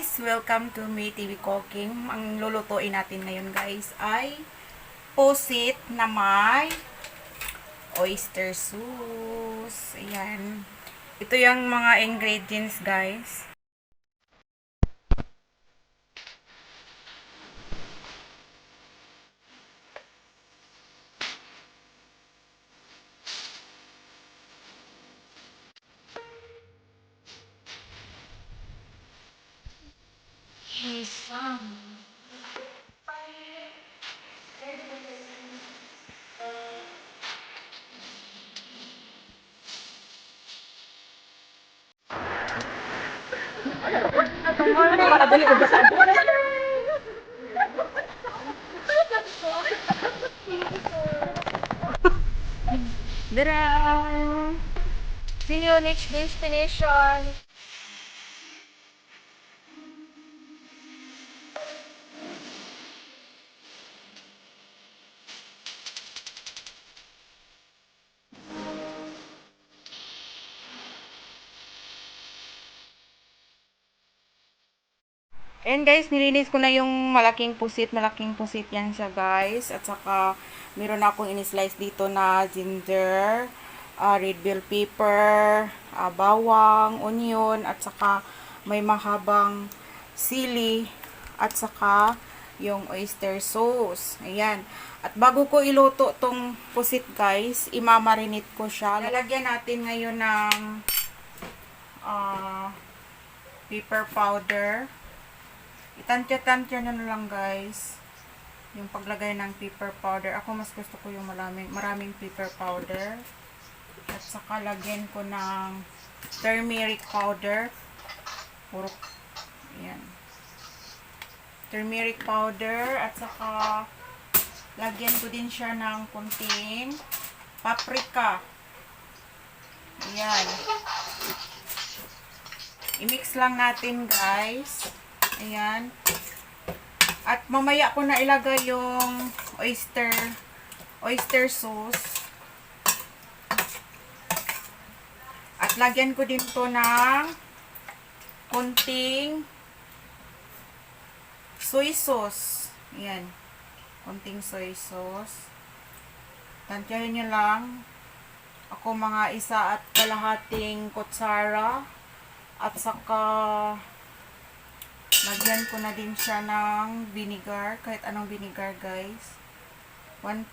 guys! Welcome to me TV Cooking. Ang lulutuin natin ngayon guys ay pusit na may oyster sauce. Ayan. Ito yung mga ingredients guys. Dara! See you next destination. Ayan guys, nilinis ko na yung malaking pusit. Malaking pusit yan siya guys. At saka, meron akong in-slice dito na ginger, red bell pepper, bawang, onion, at saka may mahabang sili, at saka yung oyster sauce. Ayan. At bago ko iluto tong pusit guys, imamarinate ko siya. Lalagyan natin ngayon ng pepper powder. Itansya-tansya nyo na lang guys yung paglagay ng pepper powder. Ako mas gusto ko yung maraming pepper powder. At saka lagyan ko ng turmeric powder. Puro, ayan. Turmeric powder. At saka lagyan ko din siya ng kunting paprika. Ayan. I-mix lang natin guys. Ayan. At mamaya ko na ilagay yung oyster sauce. At lagyan ko din to ng konting soy sauce. Ayan. Konting soy sauce. Tansyahin nyo lang. Ako mga 1.5 kutsara. At saka lagyan ko na din siya ng vinegar. Kahit anong vinegar guys. 1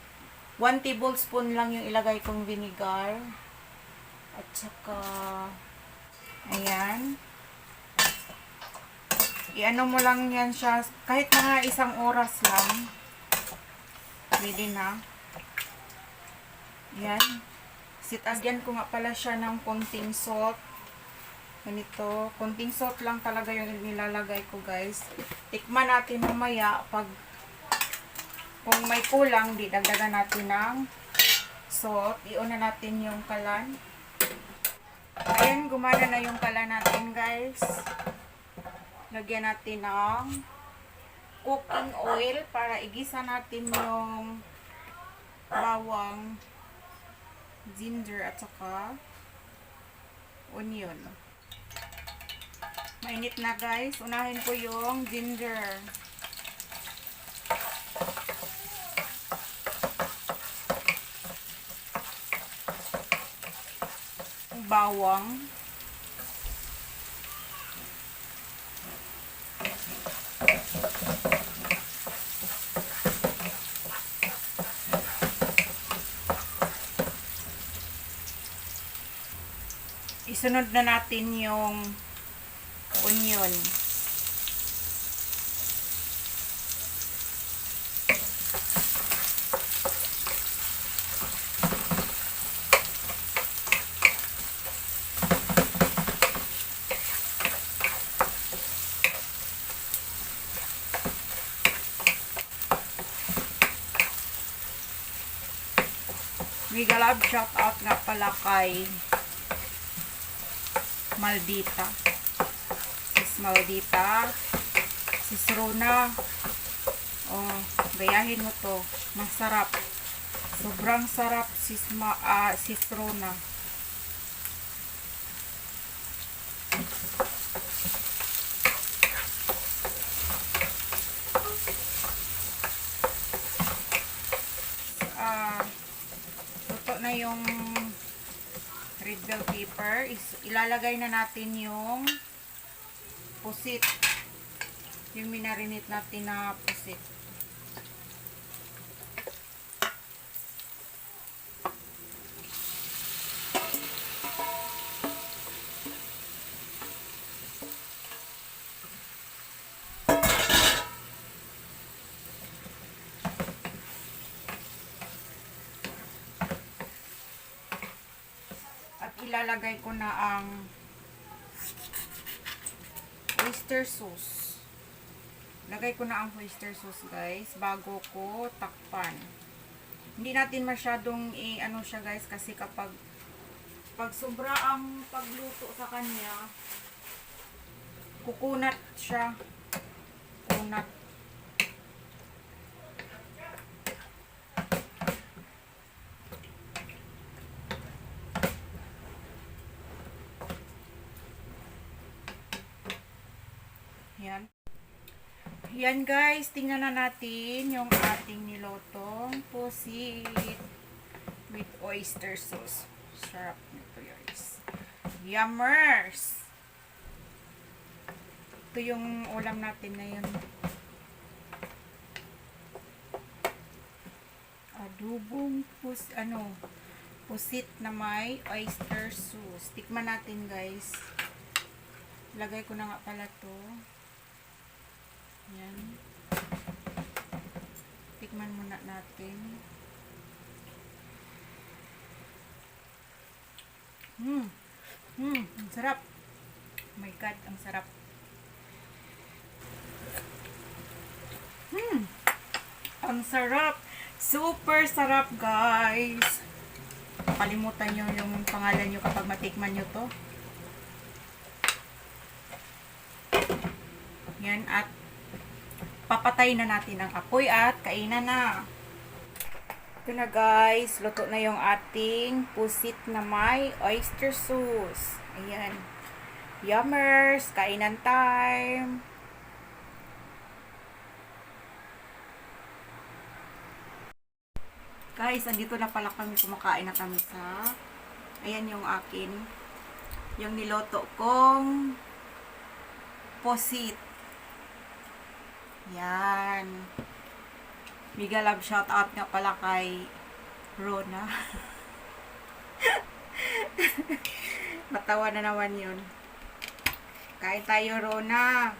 tablespoon lang yung ilagay kong vinegar. At saka ayan. I-ano mo lang yan siya. Kahit mga 1 oras lang. Pwede na. Ayan. Agyan ko nga pala siya ng konting salt. Ganito, konting salt lang talaga yung nilalagay ko guys. Tikman natin mamaya pag kung may kulang, di dagdagan natin ng salt. Iuna natin yung kalan. Ayan, gumana na yung kalan natin guys. Lagyan natin ng cooking oil para igisa natin yung bawang, ginger at saka onion. Mainit na guys. Unahin ko yung ginger. Bawang. Isunod na natin yung onion. Mega love shout out nga pala kay Maldita. Maldita, sis Rona. Oh, gayahin mo to. Masarap. Sobrang sarap sis Rona. bell pepper, ilalagay na natin yung pusit. Yung minarinate natin na pusit. At ilalagay ko na ang oyster sauce. Lagay ko na ang oyster sauce, guys, bago ko takpan. Hindi natin masyadong ano siya, guys, kasi kapag sobra ang pagluto sa kanya, kukunat siya. Kunat. Yan. Yan, guys, tingnan na natin yung ating nilotong pusit with oyster sauce. Sarap nito, guys. Yummers! Ito yung ulam natin ngayon. Adobong pusit na may oyster sauce. Tikman natin, guys. Lagay ko na nga pala to. Yan. Tikman muna natin. Ang sarap. Oh my God, ang sarap. Ang sarap. Super sarap, guys. Kalimutan nyo yung pangalan nyo kapag matikman nyo to. Yan, at papatay na natin ang apoy at kainan na. Ito na, guys, luto na yung ating pusit na may oyster sauce. Ayan. Yummers! Kainan time! Guys, andito na pala kami. Kumakain na kami sa... Ayan yung akin. Yung niloto kong pusit. Yan. Mega love shoutout nga pala kay Rona. Matawa na naman yun. Kain tayo, Rona.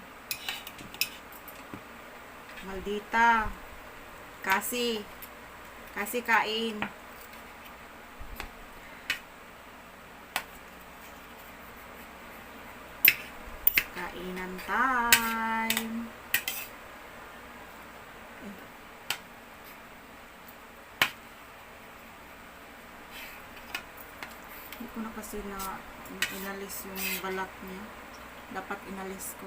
Maldita. Kasi kain. Kainan time. Hindi ko na kasi inalis yung balat niya. Dapat inalis ko.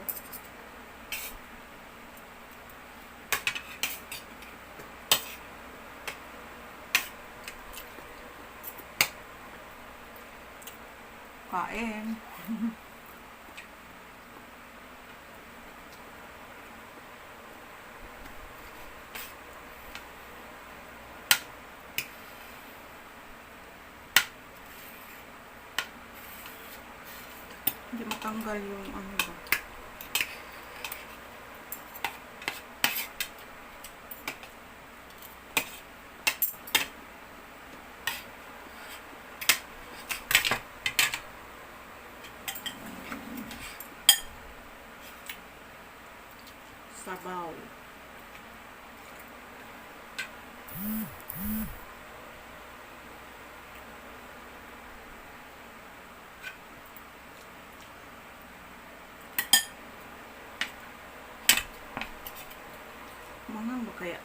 Kain. Hindi matanggal yung ano ba. Sabaw. Mangang ba kaya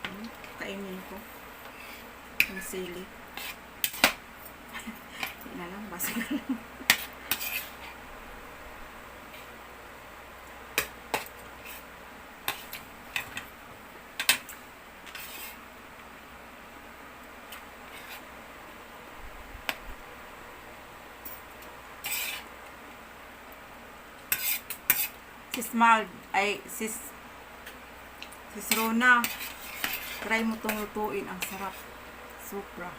kainin ko? Ang sili. Hindi na lang, basa na lang. Sis Rona, try mo tong lutuin. Ang sarap. Sobra.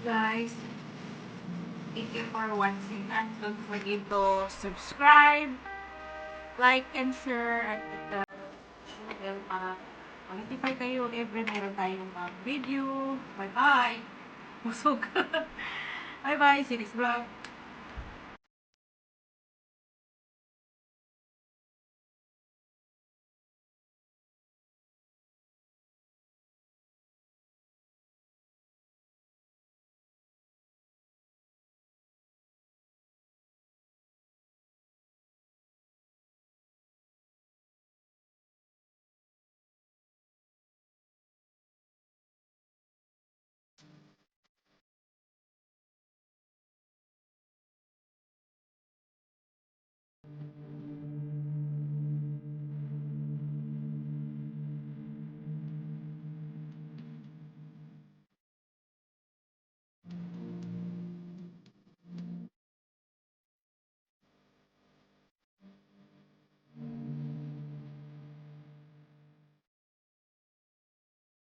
Guys, thank you for watching and don't forget to subscribe, like, and share at the channel para ma-notify kayo every meron tayong video. Bye-bye! Busog! Bye-bye! See you next vlog!